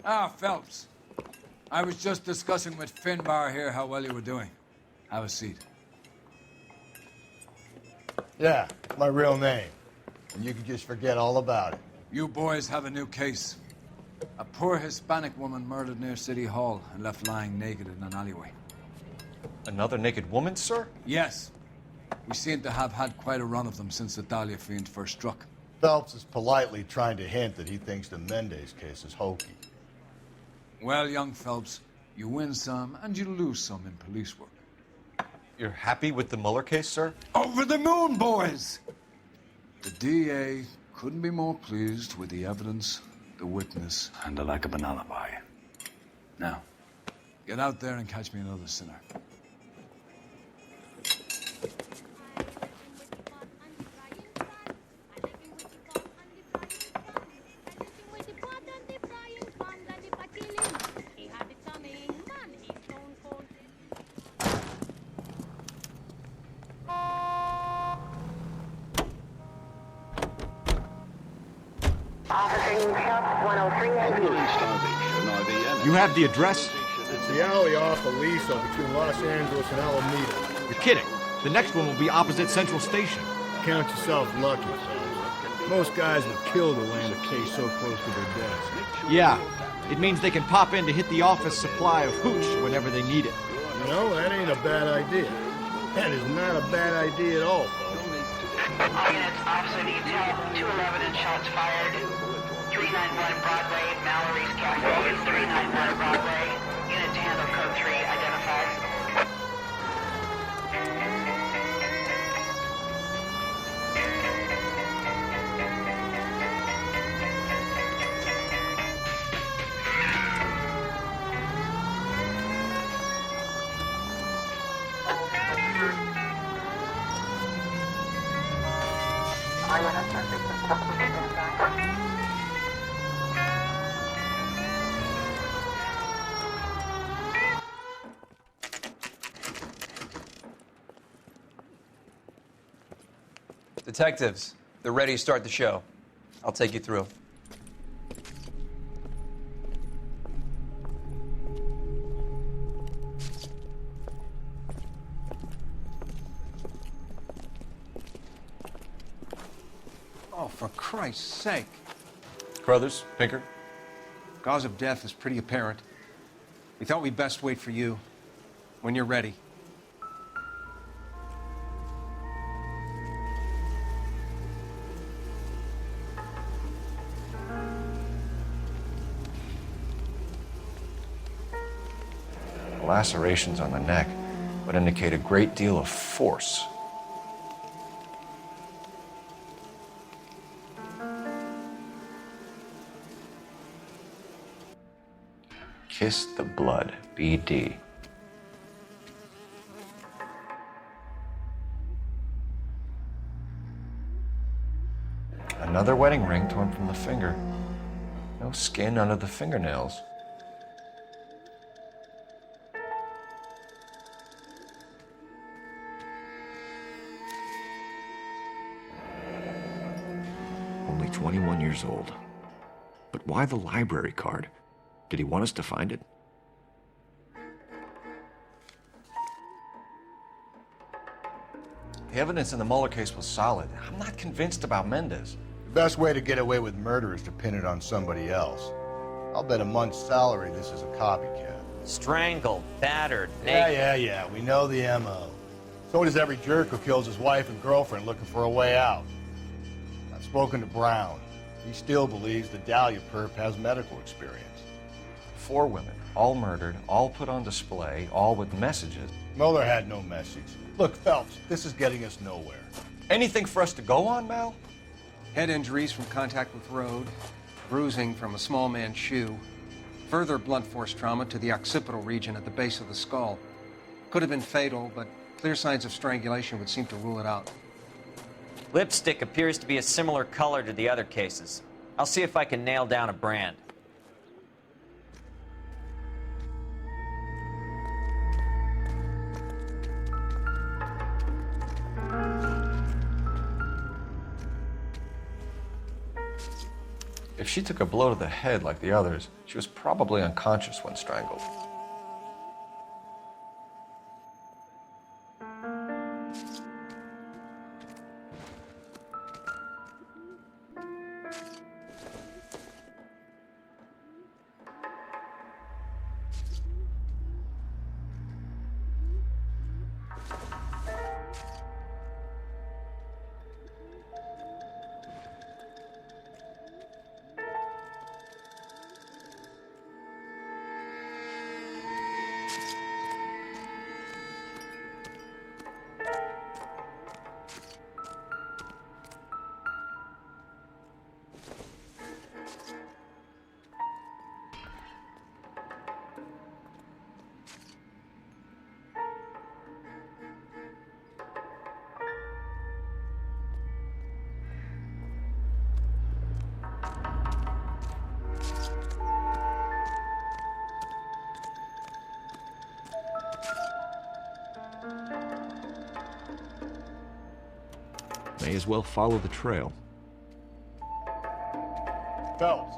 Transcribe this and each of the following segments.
Ah, Phelps. I was just discussing with Finbar here how well you were doing. Have a seat. Yeah, my real name. And you can just forget all about it. You boys have a new case. A poor Hispanic woman murdered near City Hall and left lying naked in an alleyway. Another naked woman, sir? Yes. We seem to have had quite a run of them since the Dahlia fiend first struck. Phelps is politely trying to hint that he thinks the Mendez case is hokey. Well, young Phelps, you win some and you lose some in police work. You're happy with the Mueller case, sir? Over the moon, boys! The DA couldn't be more pleased with the evidence, the witness, and the lack of an alibi. Now, get out there and catch me another sinner. You have the address? It's the alley off Aliso between Los Angeles and Alameda. You're kidding. The next one will be opposite Central Station. Count yourself lucky, fellas. Most guys would kill to land a case so close to their desk. Yeah, it means they can pop in to hit the office supply of hooch whenever they need it. You know, that ain't a bad idea. That is not a bad idea at all, folks. All units, officer detail, 211 and shots fired. 391 Broadway, Mallory's Cafe, 391 Broadway. Unit to handle code 3, identified. All units are standby. Detectives, they're ready to start the show. I'll take you through. Oh, for Christ's sake. Carruthers, Pinker? Cause of death is pretty apparent. We thought we'd best wait for you. When you're ready. Lacerations on the neck would indicate a great deal of force. Kiss the blood, BD. Another wedding ring torn from the finger. No skin under the fingernails. Only 21 years old. But why the library card? Did he want us to find it? The evidence in the Mueller case was solid. I'm not convinced about Mendez. The best way to get away with murder is to pin it on somebody else. I'll bet a month's salary this is a copycat. Strangled, battered, naked. Yeah. We know the M.O. So does every jerk who kills his wife and girlfriend looking for a way out. I've spoken to Brown. He still believes the Dahlia perp has medical experience. 4 women, all murdered, all put on display, all with messages. Mueller had no message. Look, Phelps, this is getting us nowhere. Anything for us to go on, Mal? Head injuries from contact with road, bruising from a small man's shoe, further blunt force trauma to the occipital region at the base of the skull. Could have been fatal, but clear signs of strangulation would seem to rule it out. Lipstick appears to be a similar color to the other cases. I'll see if I can nail down a brand. If she took a blow to the head like the others, she was probably unconscious when strangled. May as well follow the trail. Phelps,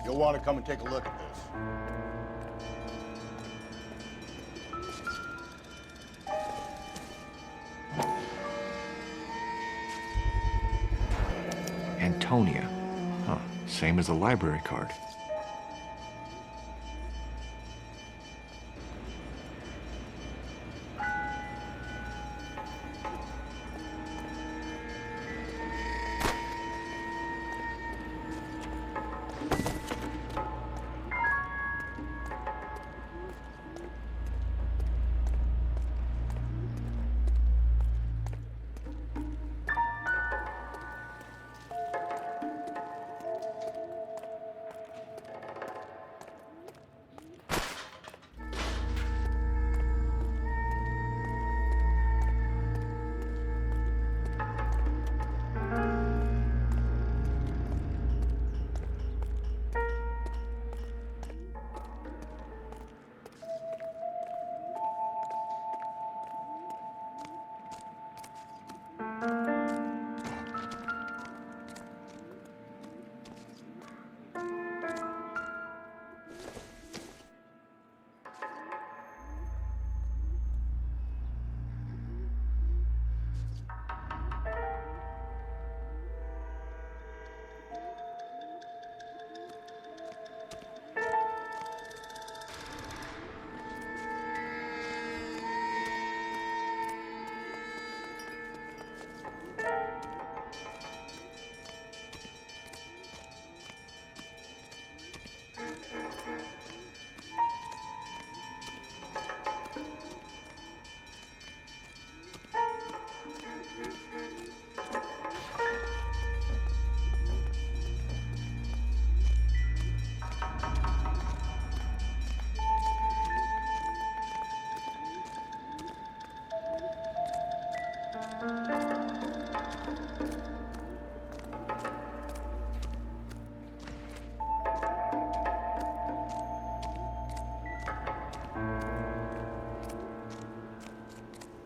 you'll want to come and take a look at this. Antonia. Huh, same as the library card.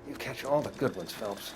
You catch all the good ones, Phelps.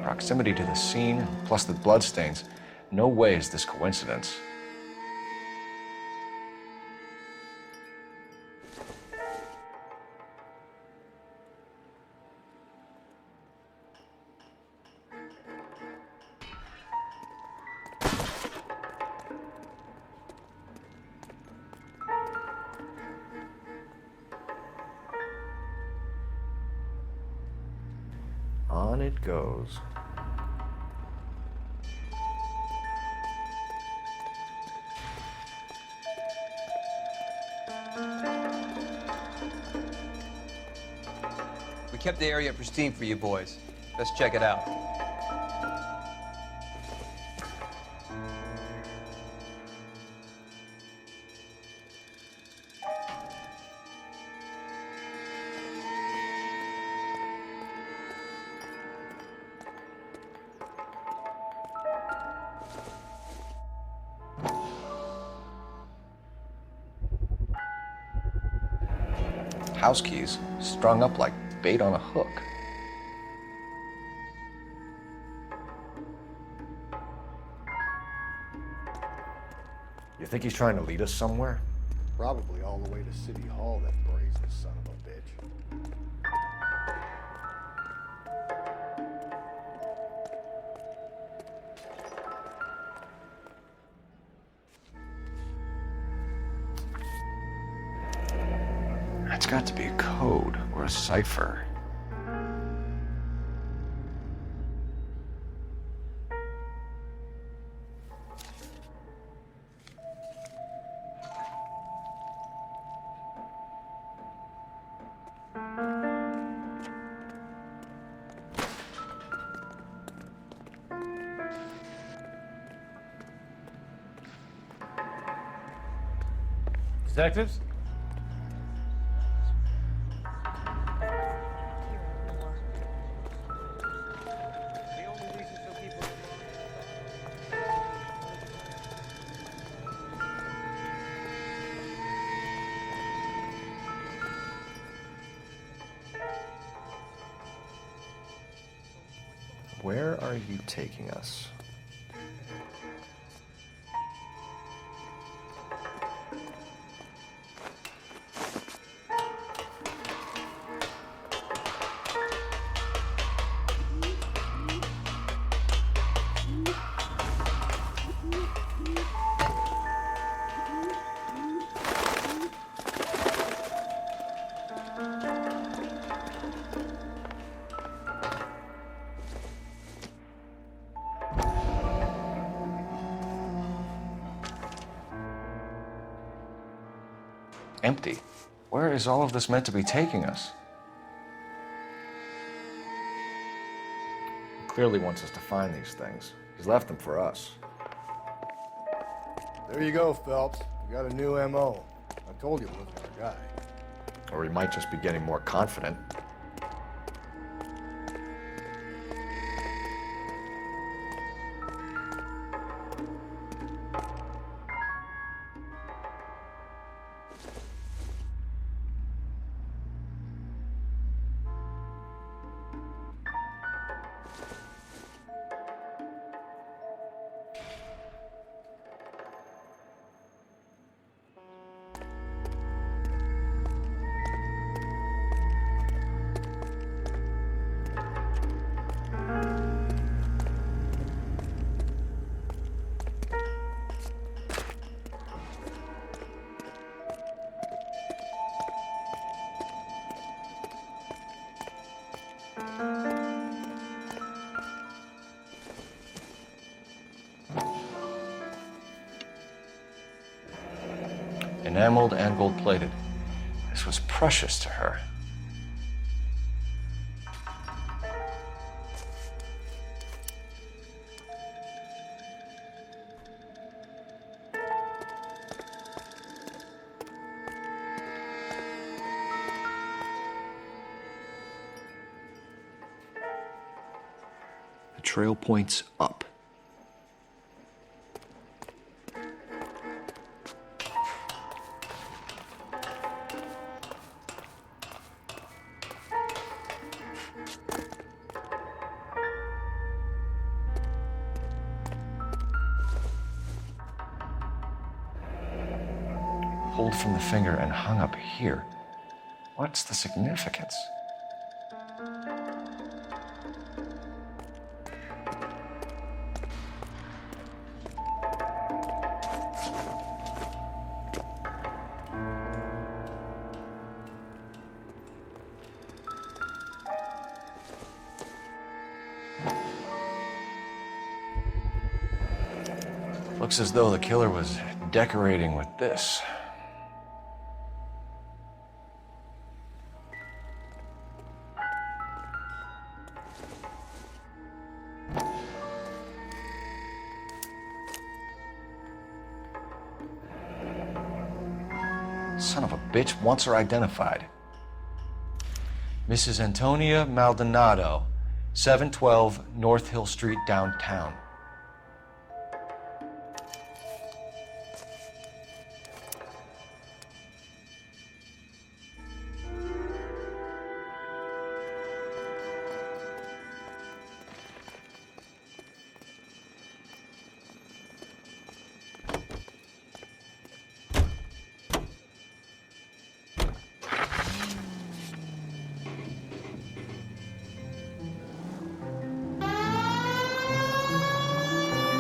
Proximity to the scene, plus the bloodstains. No way is this coincidence. On it goes. We kept the area pristine for you boys. Let's check it out. House keys strung up like bait on a hook. You think he's trying to lead us somewhere? Probably all the way to City Hall, that brazen son of a bitch. It's got to be a code or a cipher. Detectives? Where are you taking us? Empty. Where is all of this meant to be taking us? He clearly wants us to find these things. He's left them for us. There you go, Phelps. We We got a new M.O. I told you it wasn't our guy. Or he might just be getting more confident. Enameled and gold-plated. This was precious to her. The trail points up. Pulled from the finger and hung up here. What's the significance? Looks as though the killer was decorating with this. Son of a bitch wants her identified. Mrs. Antonia Maldonado, 712 North Hill Street, downtown.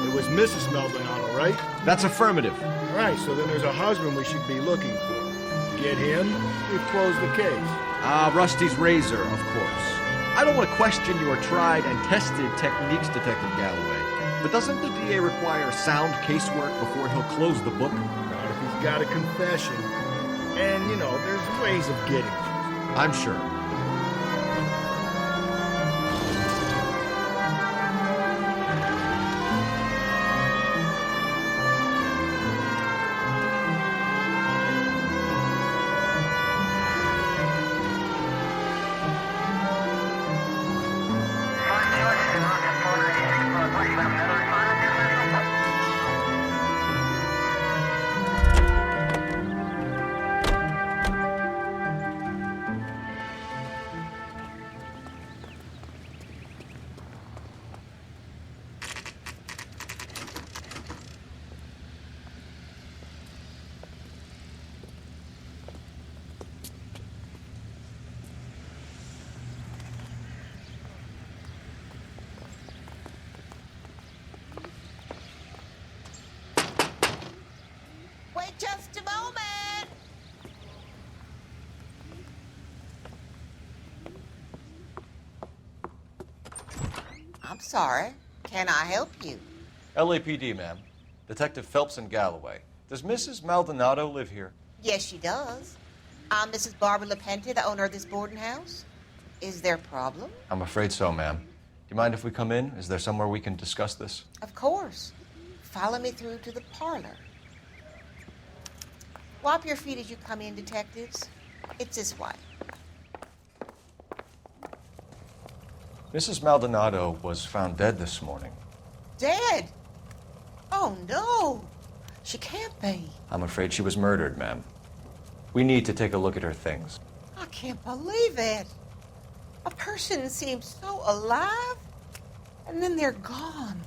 It was Mrs. Maldonado, right? That's affirmative. All right, so then there's a husband we should be looking for. Get him, we've closed the case. Rusty's razor, of course. I don't want to question your tried and tested techniques, Detective Galloway. But doesn't the DA require sound casework before he'll close the book? Not if he's got a confession. And, you know, there's ways of getting it. I'm sure. Wait just a moment. I'm sorry. Can I help you? LAPD, ma'am. Detective Phelps and Galloway. Does Mrs. Maldonado live here? Yes, she does. I'm Mrs. Barbara LaPenta, the owner of this boarding house. Is there a problem? I'm afraid so, ma'am. Do you mind if we come in? Is there somewhere we can discuss this? Of course. Follow me through to the parlor. Wipe your feet as you come in, detectives. It's this way. Mrs. Maldonado was found dead this morning. Dead? Oh, no. She can't be. I'm afraid she was murdered, ma'am. We need to take a look at her things. I can't believe it. A person seems so alive, and then they're gone.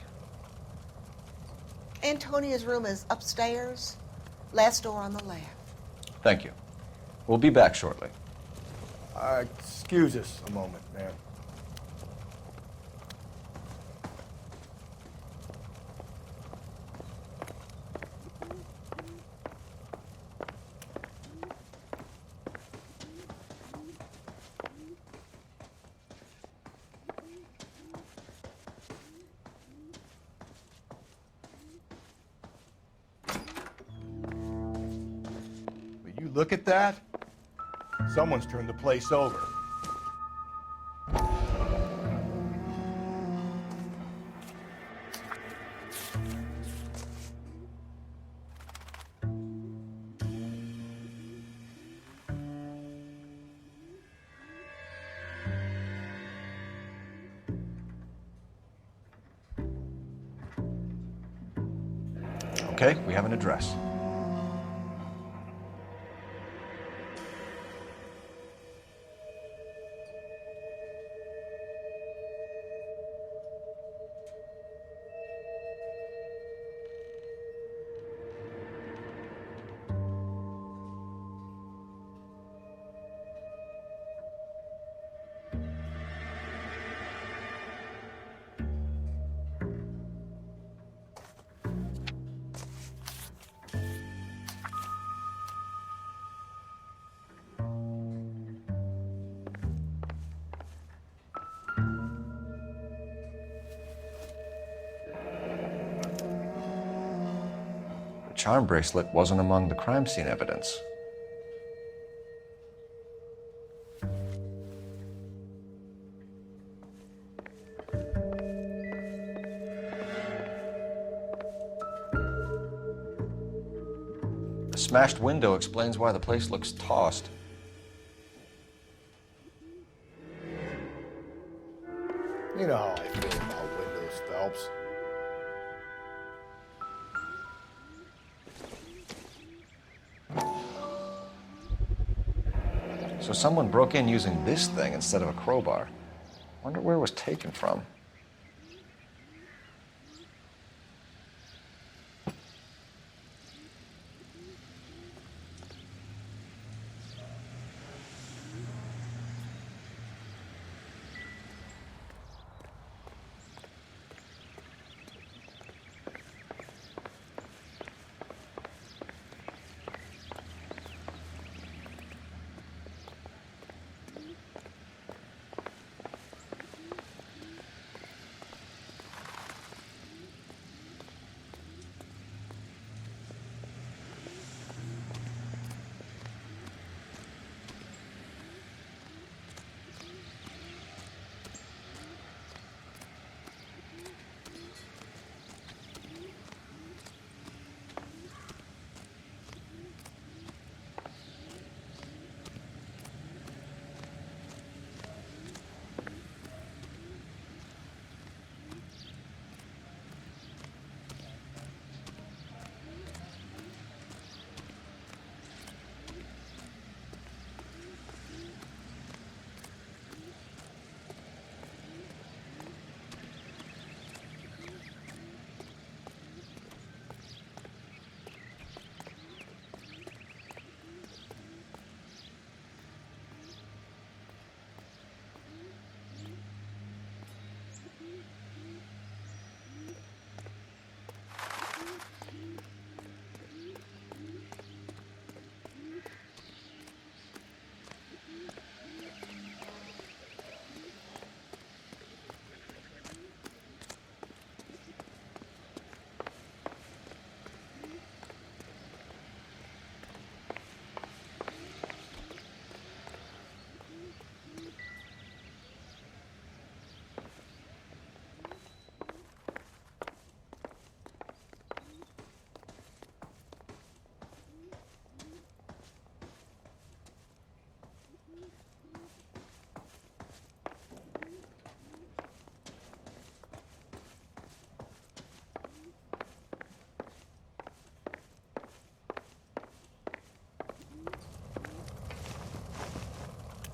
Antonia's room is upstairs, last door on the left. Thank you. We'll be back shortly. Excuse us a moment, ma'am. Will you look at that? Someone's turned the place over. Okay, we have an address. The charm bracelet wasn't among the crime scene evidence. The smashed window explains why the place looks tossed. You know how I feel about windows, Phelps. So someone broke in using this thing instead of a crowbar. Wonder where it was taken from.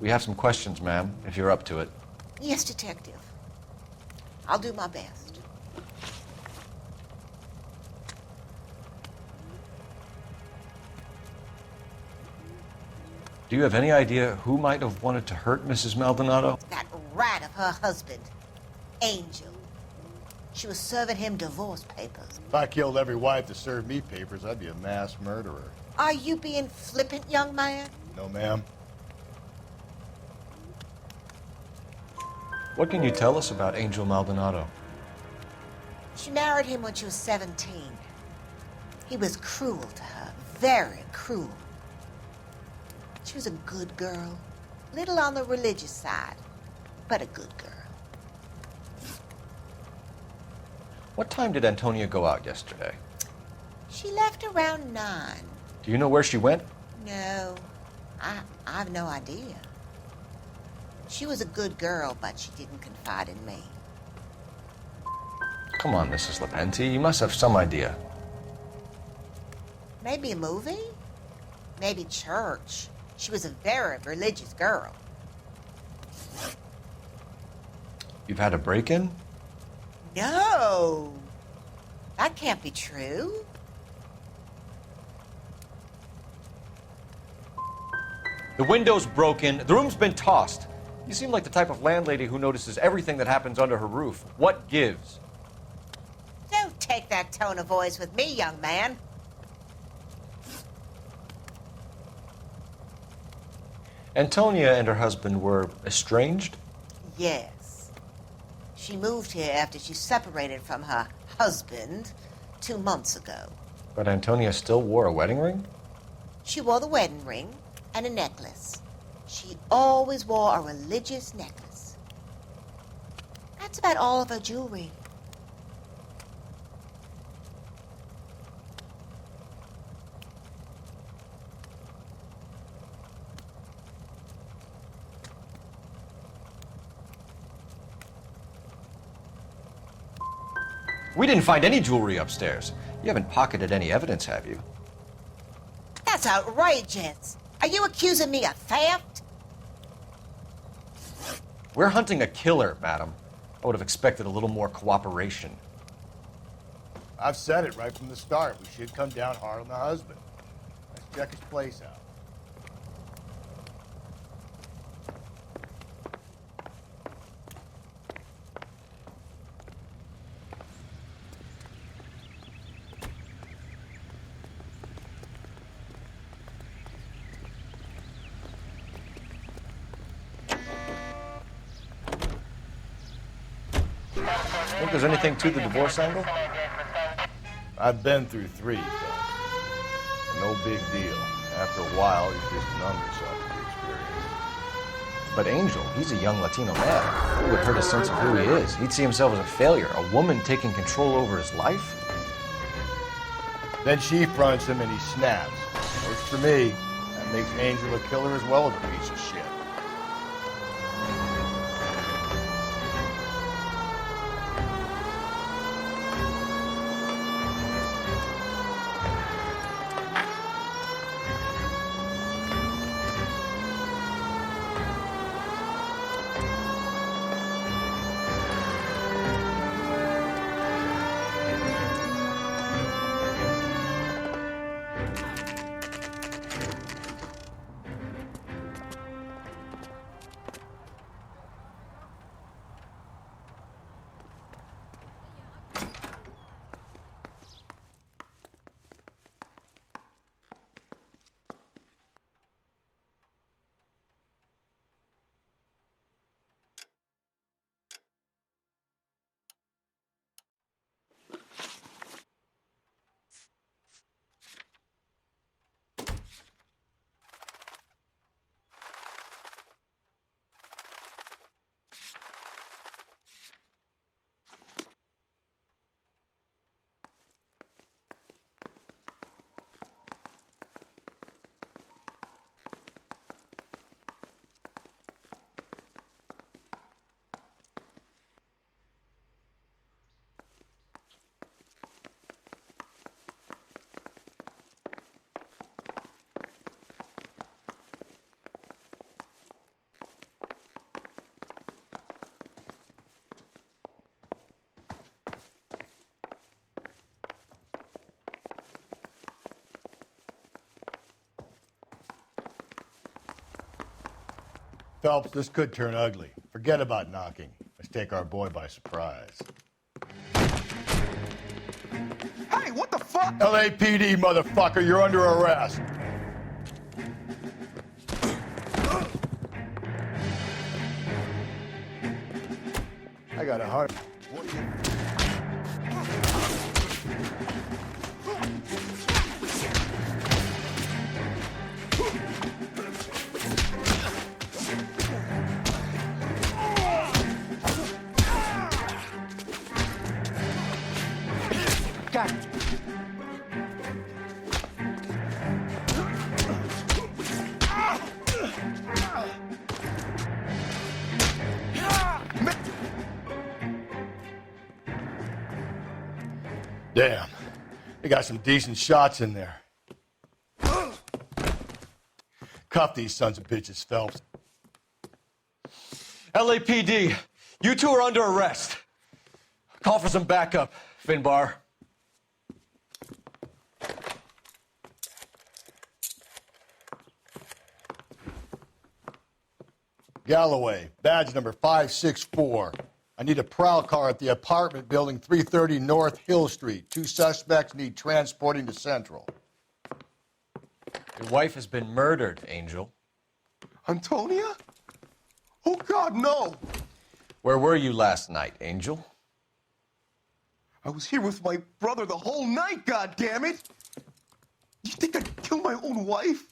We have some questions, ma'am, if you're up to it. Yes, Detective. I'll do my best. Do you have any idea who might have wanted to hurt Mrs. Maldonado? That rat of her husband, Angel. She was serving him divorce papers. If I killed every wife to serve me papers, I'd be a mass murderer. Are you being flippant, young man? No, ma'am. What can you tell us about Angel Maldonado? She married him when she was 17. He was cruel to her, very cruel. She was a good girl, little on the religious side, but a good girl. What time did Antonia go out yesterday? She left around 9. Do you know where she went? No, I've no idea. She was a good girl, but she didn't confide in me. Come on, Mrs. Lepenti, you must have some idea. Maybe a movie? Maybe church. She was a very religious girl. You've had a break-in? No, that can't be true. The window's broken, the room's been tossed. You seem like the type of landlady who notices everything that happens under her roof. What gives? Don't take that tone of voice with me, young man. Antonia and her husband were estranged? Yes. She moved here after she separated from her husband 2 months ago. But Antonia still wore a wedding ring? She wore the wedding ring and a necklace. She always wore a religious necklace. That's about all of her jewelry. We didn't find any jewelry upstairs. You haven't pocketed any evidence, have you? That's outrageous. Are you accusing me of theft? We're hunting a killer, madam. I would have expected a little more cooperation. I've said it right from the start. We should come down hard on the husband. Let's check his place out. Think there's anything to the divorce angle? I've been through 3, Phil. No big deal. After a while, you just numb yourself to the experience. But Angel, he's a young Latino man. It would hurt his sense of who he is. He'd see himself as a failure, a woman taking control over his life. Then she fronts him and he snaps. Works for me. That makes Angel a killer as well as a piece of shit. Phelps, this could turn ugly. Forget about knocking. Let's take our boy by surprise. Hey, what the fuck? LAPD, motherfucker, you're under arrest. I got a heart. Got it. Damn. They got some decent shots in there. Cuff these sons of bitches, Phelps. LAPD, you two are under arrest. Call for some backup, Finbar. Galloway, badge number 564. I need a prowl car at the apartment building 330 North Hill Street. 2 suspects need transporting to Central. Your wife has been murdered, Angel. Antonia? Oh, God, no! Where were you last night, Angel? I was here with my brother the whole night, goddammit! You think I'd kill my own wife?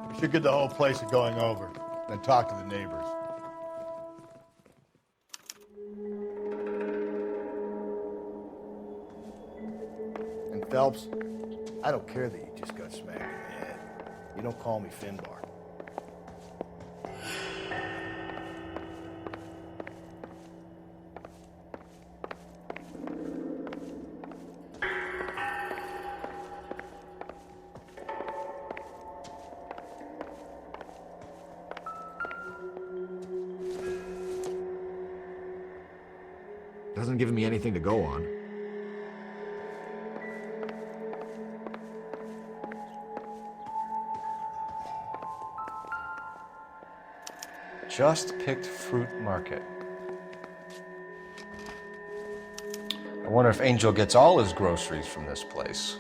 We should get the whole place going over, then talk to the neighbors. And Phelps, I don't care that you just got smacked in the head. You don't call me Finbar. Doesn't give me anything to go on. Just picked fruit market. I wonder if Angel gets all his groceries from this place.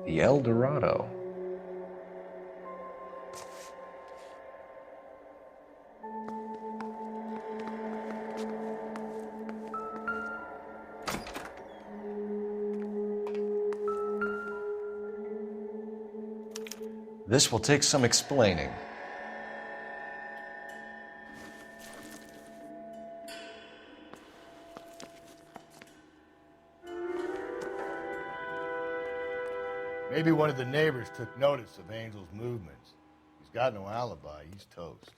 The El Dorado. This will take some explaining. Maybe one of the neighbors took notice of Angel's movements. He's got no alibi. He's toast.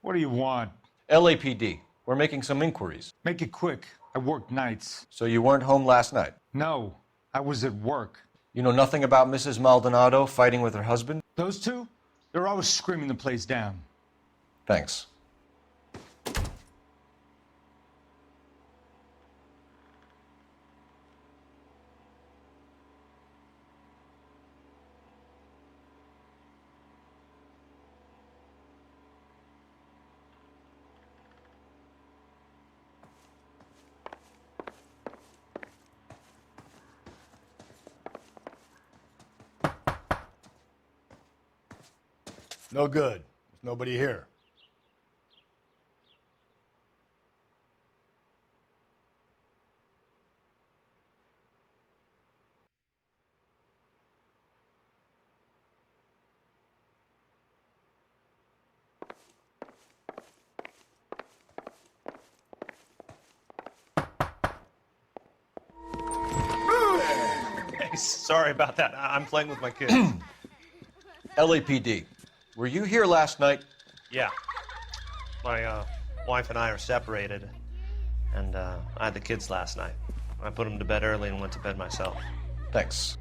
What do you want? LAPD. We're making some inquiries. Make it quick. I work nights. So you weren't home last night? No, I was at work. You know nothing about Mrs. Maldonado fighting with her husband? Those two? They're always screaming the place down. Thanks. No good. There's nobody here. Sorry about that. I'm playing with my kids. LAPD, were you here last night? Yeah. My wife and I are separated, and I had the kids last night. I put them to bed early and went to bed myself. Thanks.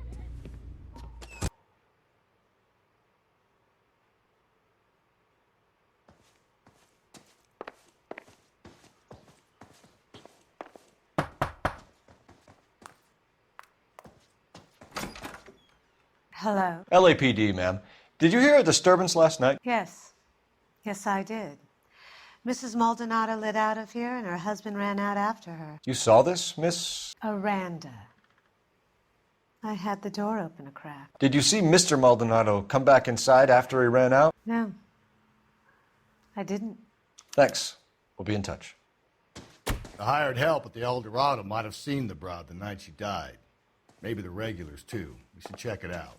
Hello. LAPD, ma'am. Did you hear a disturbance last night? Yes. Yes, I did. Mrs. Maldonado lit out of here, and her husband ran out after her. You saw this, Miss? Aranda. I had the door open a crack. Did you see Mr. Maldonado come back inside after he ran out? No. I didn't. Thanks. We'll be in touch. The hired help at the El Dorado might have seen the broad the night she died. Maybe the regulars, too. We should check it out.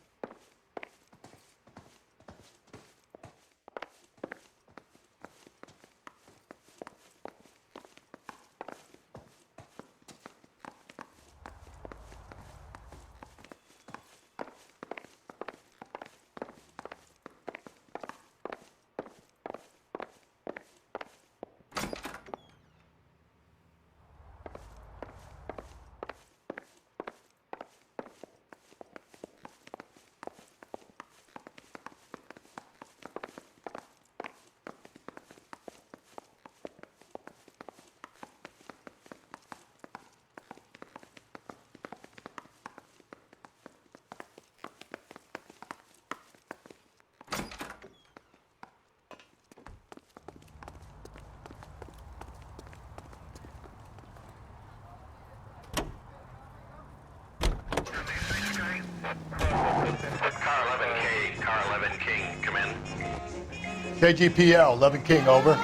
KGPL, 11 King, over. 11K,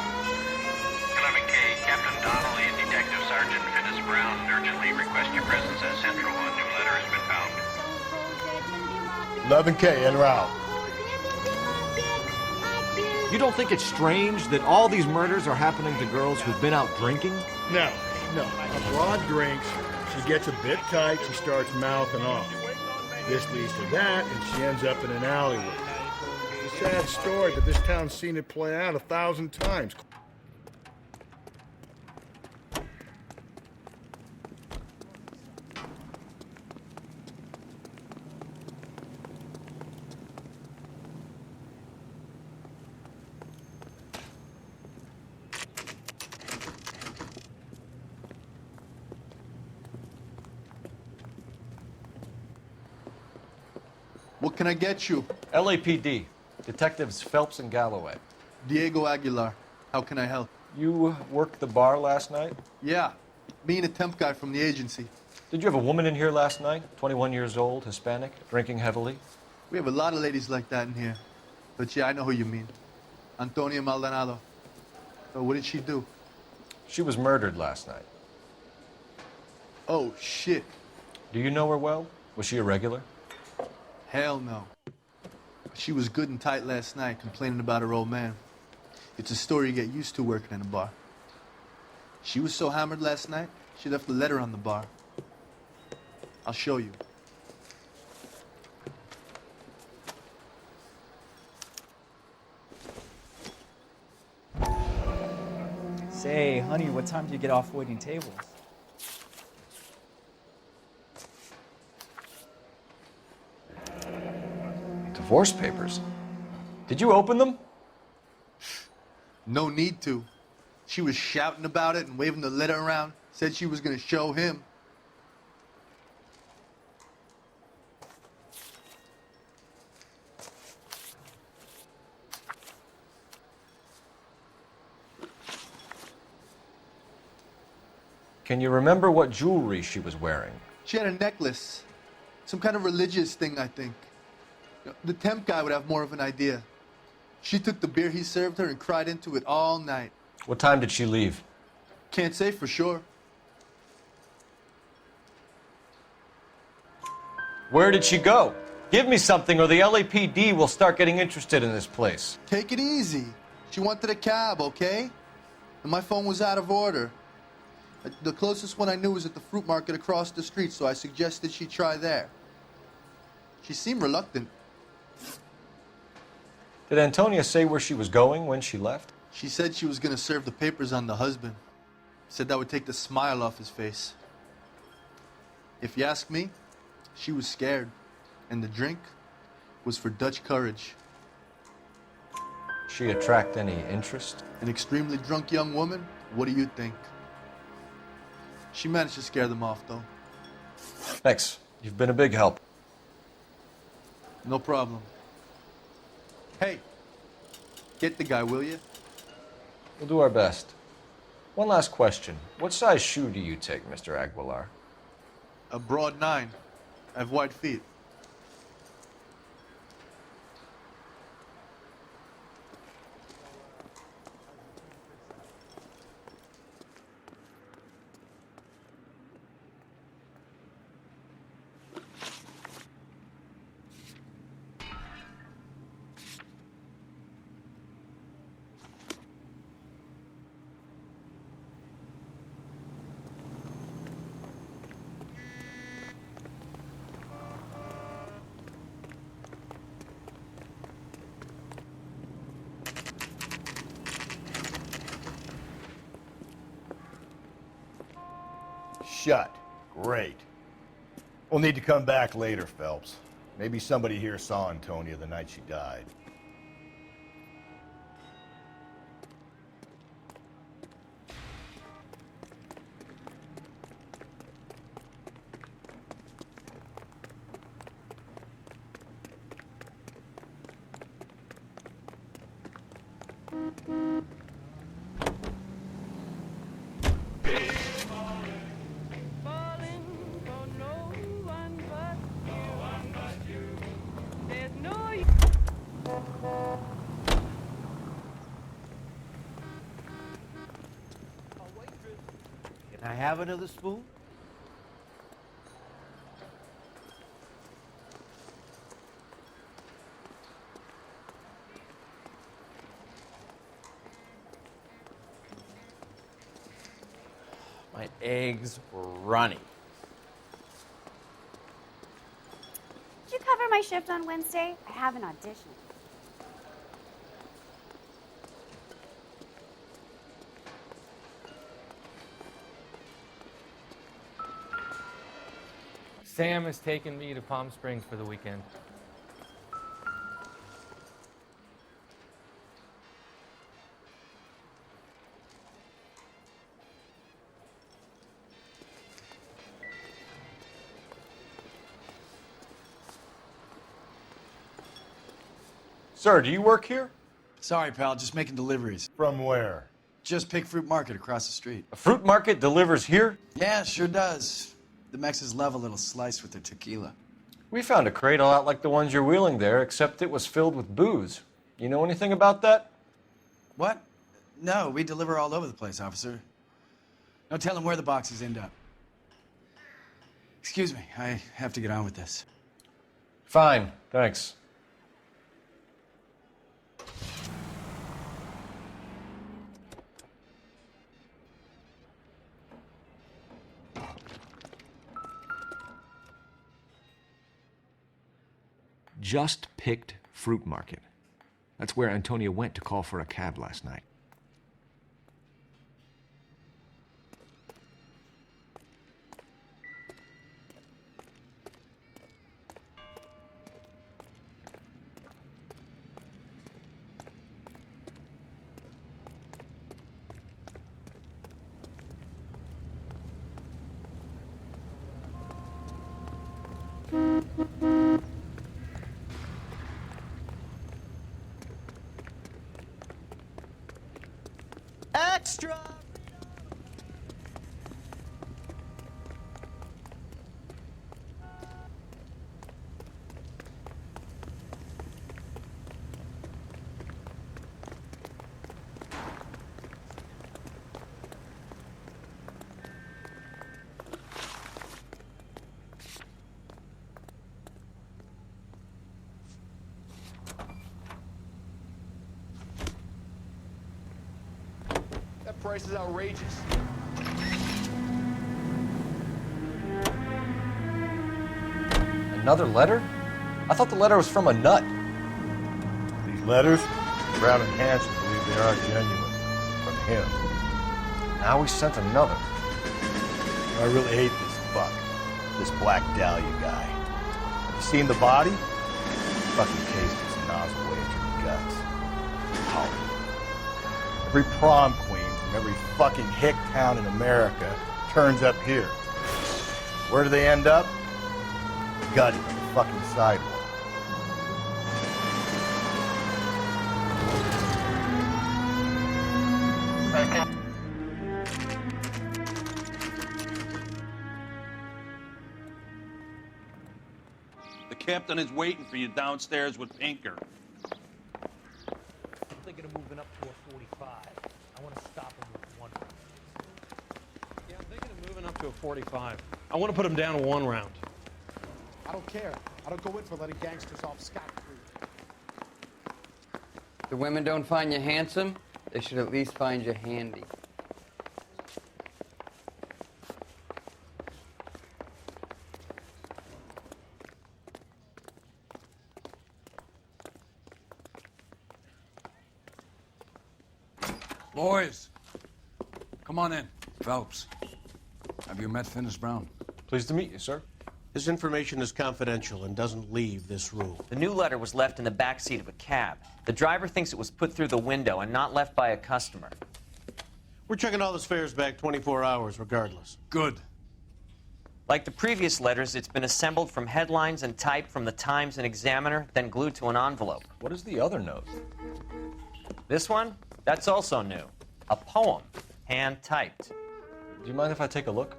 Captain Donnelly and Detective Sergeant Finis Brown urgently request your presence at Central. A new letter has been found. 11K, en route. You don't think it's strange that all these murders are happening to girls who've been out drinking? No. A broad drinks, she gets a bit tight, she starts mouthing off. This leads to that, and she ends up in an alleyway. It's a sad story, but this town's seen it play out 1,000 times. What can I get you? LAPD, Detectives Phelps and Galloway. Diego Aguilar. How can I help? You worked the bar last night? Yeah. Me and a temp guy from the agency. Did you have a woman in here last night? 21 years old, Hispanic, drinking heavily? We have a lot of ladies like that in here. But yeah, I know who you mean. Antonia Maldonado. So what did she do? She was murdered last night. Oh, shit. Do you know her well? Was she a regular? Hell no. She was good and tight last night, complaining about her old man. It's a story you get used to working in a bar. She was so hammered last night, she left a letter on the bar. I'll show you. Say, honey, what time do you get off waiting tables? Divorce papers. Did you open them? No need to. She was shouting about it and waving the letter around. Said she was going to show him. Can you remember what jewelry she was wearing? She had a necklace. Some kind of religious thing, I think. The temp guy would have more of an idea. She took the beer he served her and cried into it all night. What time did she leave? Can't say for sure. Where did she go? Give me something or the LAPD will start getting interested in this place. Take it easy. She wanted a cab, okay? And my phone was out of order. The closest one I knew was at the fruit market across the street, so I suggested she try there. She seemed reluctant. Did Antonia say where she was going when she left? She said she was going to serve the papers on the husband. Said that would take the smile off his face. If you ask me, she was scared. And the drink was for Dutch courage. She attract any interest? An extremely drunk young woman? What do you think? She managed to scare them off, though. Thanks. You've been a big help. No problem. Hey, get the guy, will you? We'll do our best. One last question. What size shoe do you take, Mr. Aguilar? A broad 9. I have wide feet. Shut. Great. We'll need to come back later, Phelps. Maybe somebody here saw Antonia the night she died. Can I have another spoon? My eggs were runny. Did you cover my shift on Wednesday? I have an audition. Sam has taken me to Palm Springs for the weekend. Sir, do you work here? Sorry, pal, just making deliveries. From where? Just Pick Fruit Market across the street. A fruit market delivers here? Yeah, sure does. The Mexes love a little slice with their tequila. We found a crate a lot like the ones you're wheeling there, except it was filled with booze. You know anything about that? What? No, we deliver all over the place, officer. No telling where the boxes end up. Excuse me, I have to get on with this. Fine, thanks. Just Picked Fruit Market. That's where Antonia went to call for a cab last night. Extra! price is outrageous. Another letter? I thought the letter was from a nut. These letters, Brown and Hanson believe they are genuine. From him. Now he sent another. I really hate this fuck. This Black Dahlia guy. Have you seen the body? Fucking case gets nozzle way into your guts. Hollywood. Every prom queen from every fucking hick town in America turns up here. Where do they end up? Gutted on the fucking sidewalk. The captain is waiting for you downstairs with Pinker. I'm thinking of moving up to a 45. I want to stop him with one round. Yeah, I'm thinking of moving up to a 45. I want to put him down to one round. I don't care. I don't go in for letting gangsters off scot-free. If the women don't find you handsome, they should at least find you handy. Boys, come on in. Phelps, have you met Finis Brown? Pleased to meet you, sir. This information is confidential and doesn't leave this room. The new letter was left in the back seat of a cab. The driver thinks it was put through the window and not left by a customer. We're checking all his fares back 24 hours regardless. Good. Like the previous letters, it's been assembled from headlines and typed from the Times and Examiner, then glued to an envelope. What is the other note? This one? That's also new. A poem, hand-typed. Do you mind if I take a look?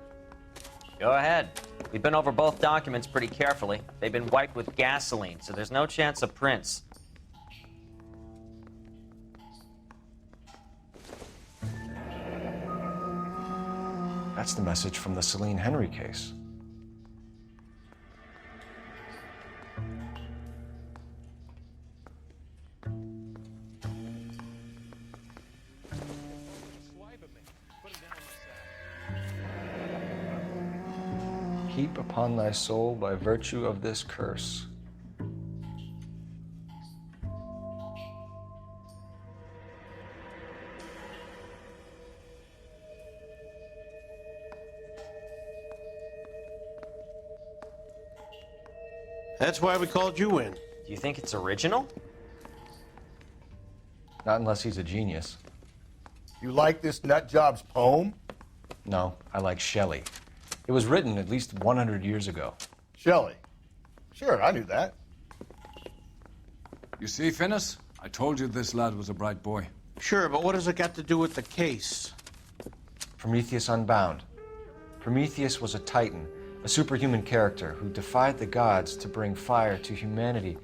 Go ahead. We've been over both documents pretty carefully. They've been wiped with gasoline, so there's no chance of prints. That's the message from the Celine Henry case. Heap upon thy soul by virtue of this curse. That's why we called you in. Do you think it's original? Not unless he's a genius. You like this nutjob's poem? No, I like Shelley. It was written at least 100 years ago. Shelley. Sure, I knew that. You see, Finis? I told you this lad was a bright boy. Sure, but what has it got to do with the case? Prometheus Unbound. Prometheus was a titan, a superhuman character who defied the gods to bring fire to humanity.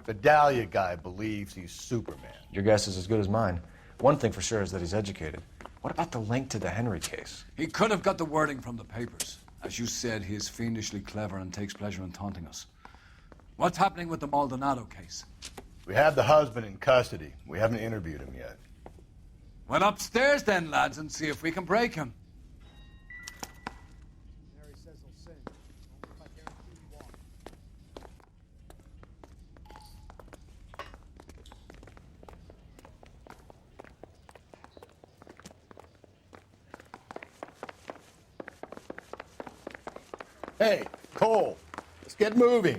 The Dahlia guy believes he's Superman. Your guess is as good as mine. One thing for sure is that he's educated. What about the link to the Henry case? He could have got the wording from the papers. As you said, he is fiendishly clever and takes pleasure in taunting us. What's happening with the Maldonado case? We have the husband in custody. We haven't interviewed him yet. Well, upstairs then, lads, and see if we can break him. Mary says he'll sing. Only if I guarantee he won't. Hey, Cole, let's get moving.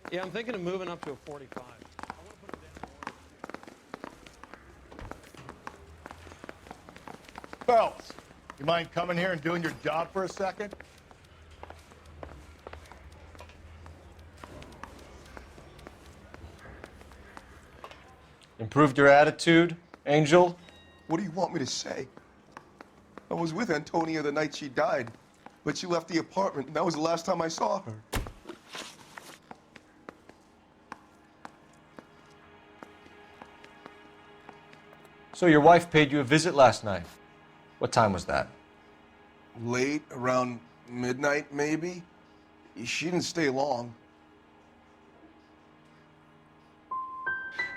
Yeah, I'm thinking of moving up to a 45. Phelps, you mind coming here and doing your job for a second? Improved your attitude, Angel? What do you want me to say? I was with Antonia the night she died, but she left the apartment, and that was the last time I saw her. So your wife paid you a visit last night. What time was that? Late, around midnight, maybe? She didn't stay long.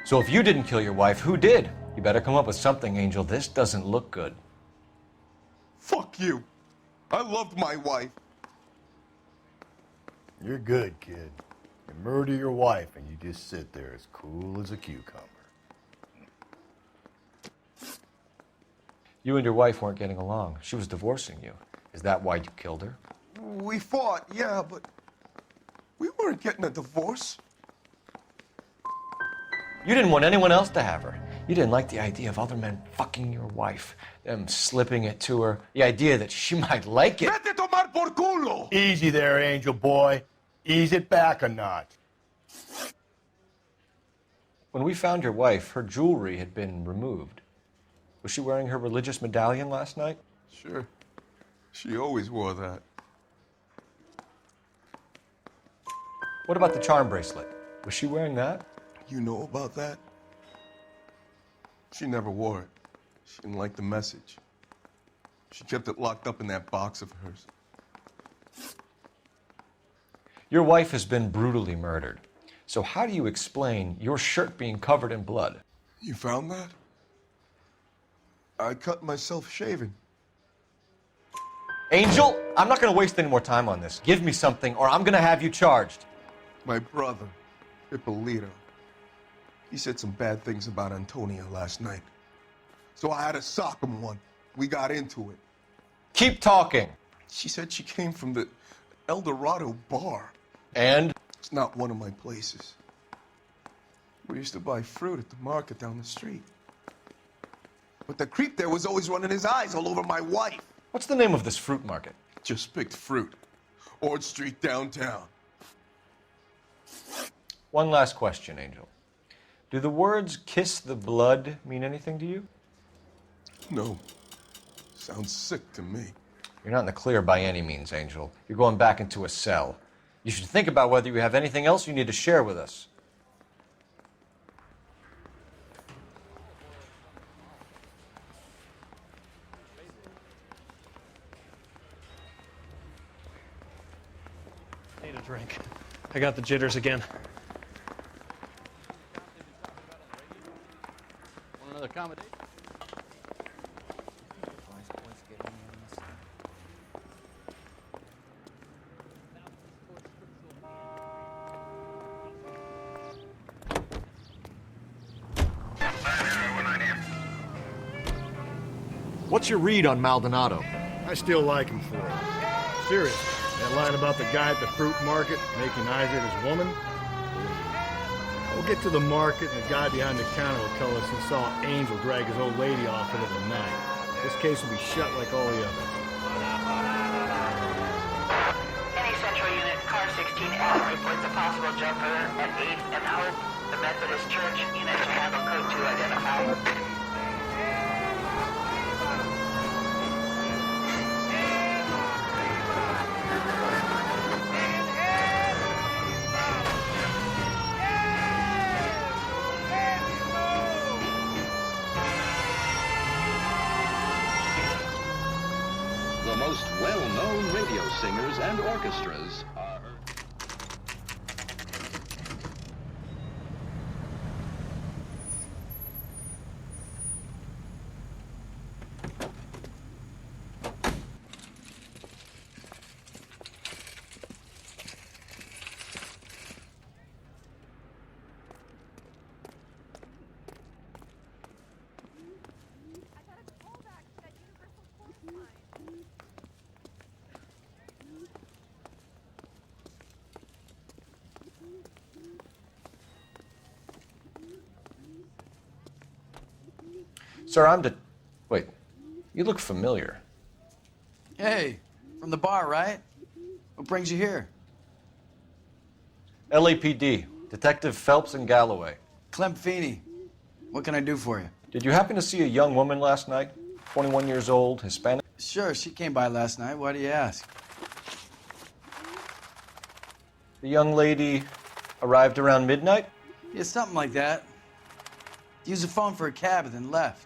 So if you didn't kill your wife, who did? You better come up with something, Angel. This doesn't look good. Fuck you. I loved my wife. You're good, kid. You murder your wife and you just sit there as cool as a cucumber. You and your wife weren't getting along. She was divorcing you. Is that why you killed her? We fought, yeah, but we weren't getting a divorce. You didn't want anyone else to have her. You didn't like the idea of other men fucking your wife, them slipping it to her, the idea that she might like it. Vete tomar por culo! Easy there, Angel boy. Ease it back a notch. When we found your wife, her jewelry had been removed. Was she wearing her religious medallion last night? Sure. She always wore that. What about the charm bracelet? Was she wearing that? You know about that? She never wore it. She didn't like the message. She kept it locked up in that box of hers. Your wife has been brutally murdered. So how do you explain your shirt being covered in blood? You found that? I cut myself shaving. Angel, I'm not going to waste any more time on this. Give me something or I'm going to have you charged. My brother, Ippolito, he said some bad things about Antonia last night. So I had to sock him one. We got into it. Keep talking. She said she came from the El Dorado bar. And? It's not one of my places. We used to buy fruit at the market down the street. But the creep there was always running his eyes all over my wife. What's the name of this fruit market? Just picked fruit. Ord Street downtown. One last question, Angel. Do the words kiss the blood mean anything to you? No. Sounds sick to me. You're not in the clear by any means, Angel. You're going back into a cell. You should think about whether you have anything else you need to share with us. Need a drink. I got the jitters again. Want another accommodation? What's your read on Maldonado? I still like him for it. Seriously, that line about the guy at the fruit market making eyes at his woman? We'll get to the market and the guy behind the counter will tell us he saw Angel drag his old lady off into the night. This case will be shut like all the others. Any Central Unit, car 16L reports a possible jumper at 8th and Hope. The Methodist Church units will handle code 2 identified. The most well-known radio singers and orchestras are... Sir, Wait, you look familiar. Hey, from the bar, right? What brings you here? LAPD, Detective Phelps and Galloway. Clem Feeney. What can I do for you? Did you happen to see a young woman last night? 21 years old, Hispanic? Sure, she came by last night. Why do you ask? The young lady arrived around midnight? Yeah, something like that. Used the phone for a cab and then left.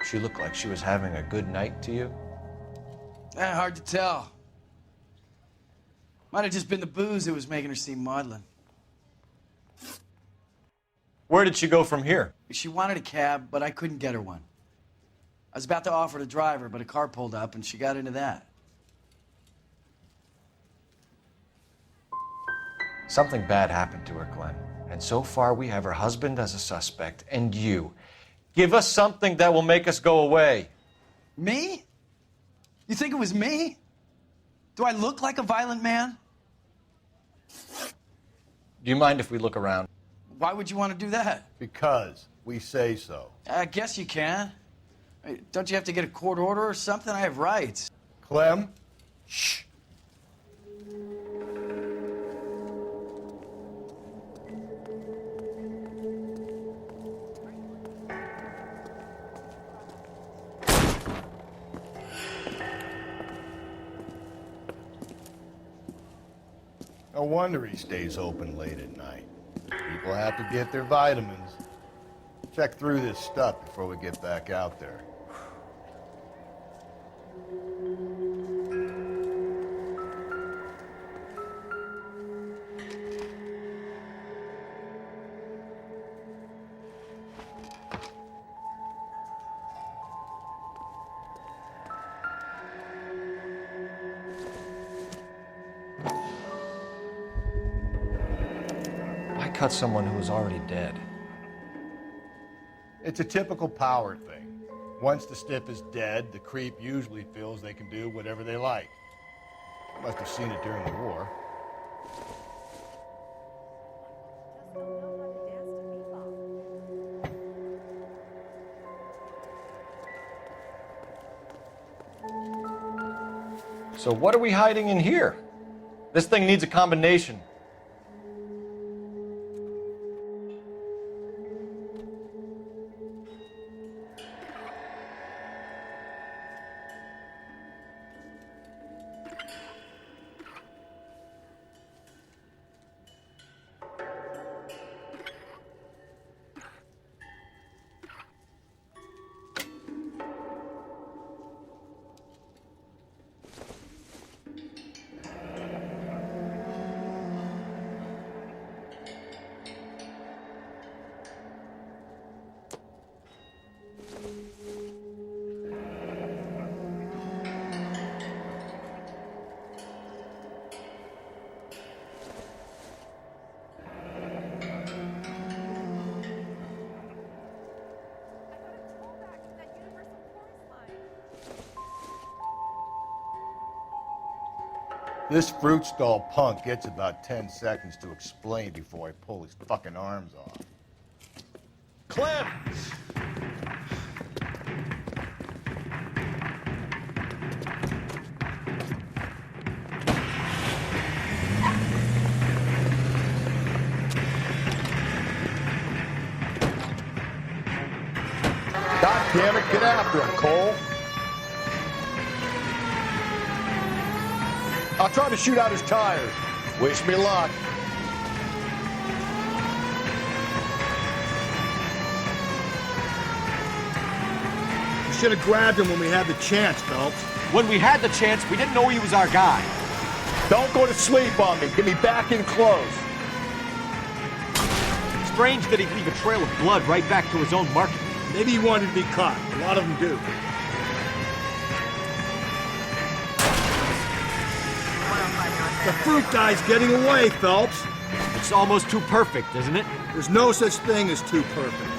She looked like she was having a good night to you? Hard to tell. Might have just been the booze that was making her seem maudlin. Where did she go from here? She wanted a cab, but I couldn't get her one. I was about to offer to drive her, but a car pulled up and she got into that. Something bad happened to her, Clem. And so far we have her husband as a suspect, and you. Give us something that will make us go away. Me? You think it was me? Do I look like a violent man? Do you mind if we look around? Why would you want to do that? Because we say so. I guess you can. Don't you have to get a court order or something? I have rights. Clem? Shh. No wonder he stays open late at night. People have to get their vitamins. Check through this stuff before we get back out there. Cut someone who was already dead. It's a typical power thing. Once the stiff is dead, the creep usually feels they can do whatever they like. Must have seen it during the war. So what are we hiding in here? This thing needs a combination. This fruit stall punk gets about 10 seconds to explain before I pull his fucking arms off. Clem! God damn it, get after him, Cole. I'll try to shoot out his tires. Wish me luck. You should have grabbed him when we had the chance, Phelps. When we had the chance, we didn't know he was our guy. Don't go to sleep on me. Get me back in close. Strange that he'd leave a trail of blood right back to his own market. Maybe he wanted to be caught. A lot of them do. The fruit guy's getting away, Phelps. It's almost too perfect, isn't it? There's no such thing as too perfect.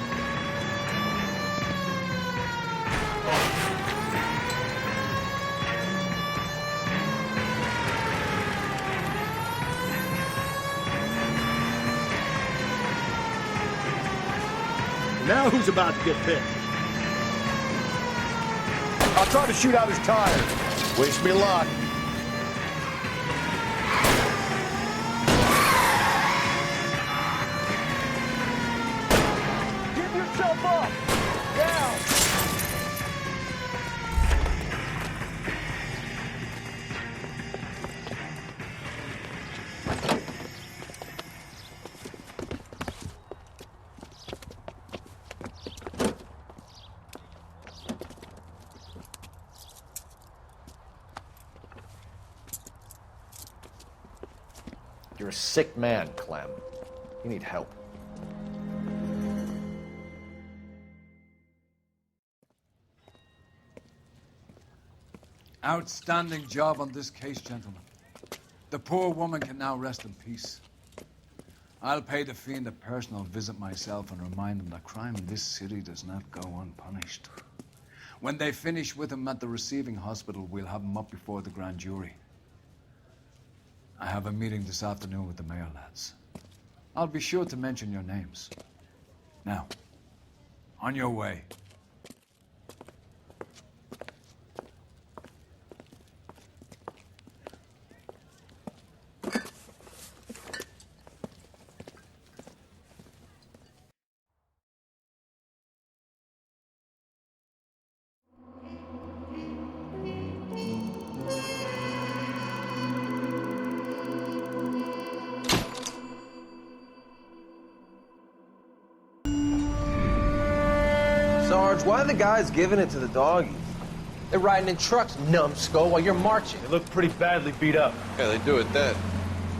Now who's about to get picked? I'll try to shoot out his tires. Wish me luck. Give yourself up! Down! You're a sick man, Clem. You need help. Outstanding job on this case, gentlemen. The poor woman can now rest in peace. I'll pay the fiend a personal visit myself and remind him that crime in this city does not go unpunished. When they finish with him at the receiving hospital, we'll have him up before the grand jury. I have a meeting this afternoon with the mayor lads. I'll be sure to mention your names. Now, on your way. Sarge, why are the guys giving it to the doggies? They're riding in trucks, numbskull, while you're marching. They look pretty badly beat up. Yeah, they do it then.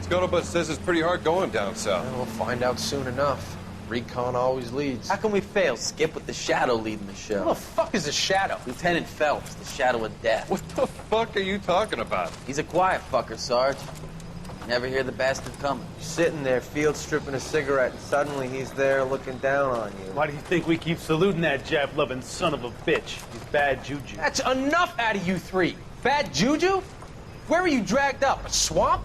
Scuttlebutt says it's pretty hard going down south. We'll find out soon enough. Recon always leads. How can we fail, Skip, with the Shadow leading the show? Who the fuck is the Shadow? Lieutenant Phelps, the Shadow of Death. What the fuck are you talking about? He's a quiet fucker, Sarge. Never hear the bastard coming. Sitting there, field stripping a cigarette, and suddenly he's there looking down on you. Why do you think we keep saluting that Jap-loving son of a bitch? He's bad juju. That's enough out of you three. Bad juju? Where were you dragged up? A swamp?